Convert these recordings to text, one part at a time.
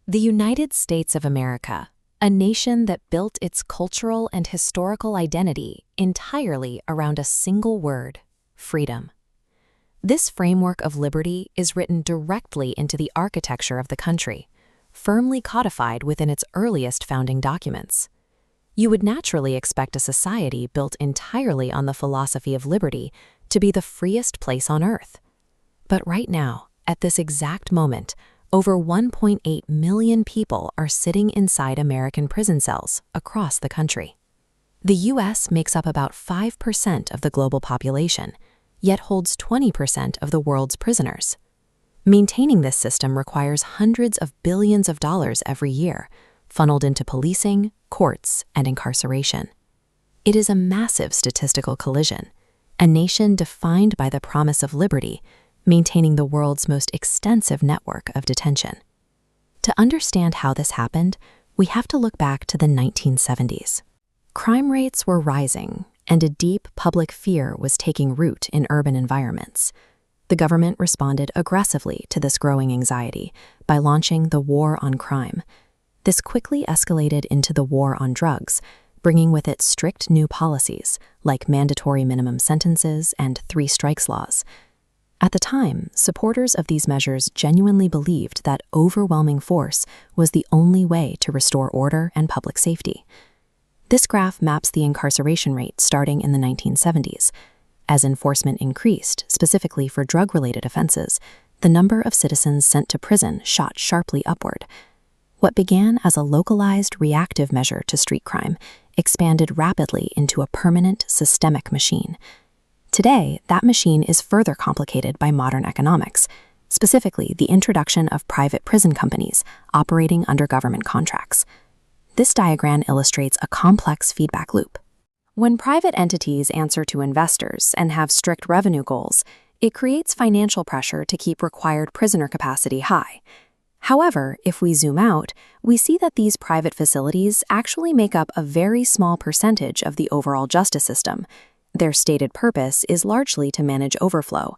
The United States of America, a nation that built its cultural and historical identity entirely around a single word: freedom. This framework of liberty is written directly into the architecture of the country, firmly codified within its earliest founding documents. You would naturally expect a society built entirely on the philosophy of liberty to be the freest place on earth. But right now, at this exact moment, over 1.8 million people are sitting inside American prison cells across the country. The U.S. makes up about 5% of the global population, yet holds 20% of the world's prisoners. Maintaining this system requires hundreds of billions of dollars every year, funneled into policing, courts, and incarceration. It is a massive statistical collision, a nation defined by the promise of liberty, maintaining the world's most extensive network of detention. To understand how this happened, we have to look back to the 1970s. Crime rates were rising, and a deep public fear was taking root in urban environments. The government responded aggressively to this growing anxiety by launching the War on Crime. This quickly escalated into the War on Drugs, bringing with it strict new policies like mandatory minimum sentences and 3 strikes laws. At the time, supporters of these measures genuinely believed that overwhelming force was the only way to restore order and public safety. This graph maps the incarceration rate starting in the 1970s. As enforcement increased, specifically for drug-related offenses, the number of citizens sent to prison shot sharply upward. What began as a localized, reactive measure to street crime expanded rapidly into a permanent, systemic machine. Today, that machine is further complicated by modern economics, specifically the introduction of private prison companies operating under government contracts. This diagram illustrates a complex feedback loop. When private entities answer to investors and have strict revenue goals, it creates financial pressure to keep required prisoner capacity high. However, if we zoom out, we see that these private facilities actually make up a very small percentage of the overall justice system. Their stated purpose is largely to manage overflow.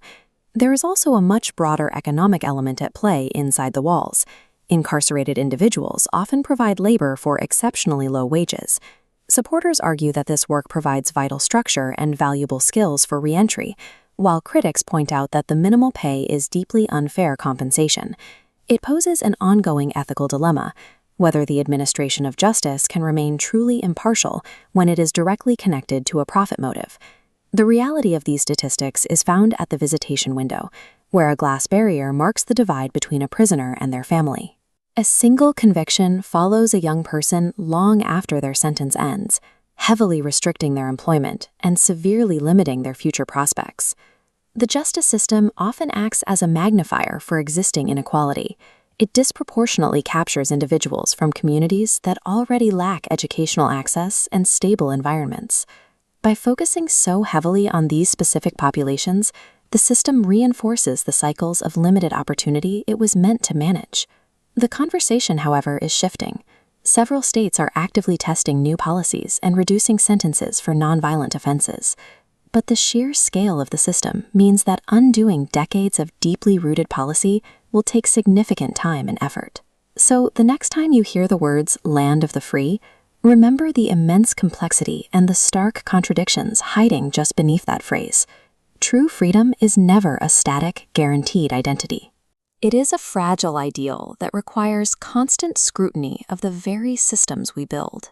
There is also a much broader economic element at play inside the walls. Incarcerated individuals often provide labor for exceptionally low wages. Supporters argue that this work provides vital structure and valuable skills for reentry, while critics point out that the minimal pay is deeply unfair compensation. It poses an ongoing ethical dilemma: whether the administration of justice can remain truly impartial when it is directly connected to a profit motive. The reality of these statistics is found at the visitation window, where a glass barrier marks the divide between a prisoner and their family. A single conviction follows a young person long after their sentence ends, heavily restricting their employment and severely limiting their future prospects. The justice system often acts as a magnifier for existing inequality. It disproportionately captures individuals from communities that already lack educational access and stable environments. By focusing so heavily on these specific populations, the system reinforces the cycles of limited opportunity it was meant to manage. The conversation, however, is shifting. Several states are actively testing new policies and reducing sentences for nonviolent offenses. But the sheer scale of the system means that undoing decades of deeply rooted policy will take significant time and effort. So the next time you hear the words "land of the free," remember the immense complexity and the stark contradictions hiding just beneath that phrase. True freedom is never a static, guaranteed identity. It is a fragile ideal that requires constant scrutiny of the very systems we build.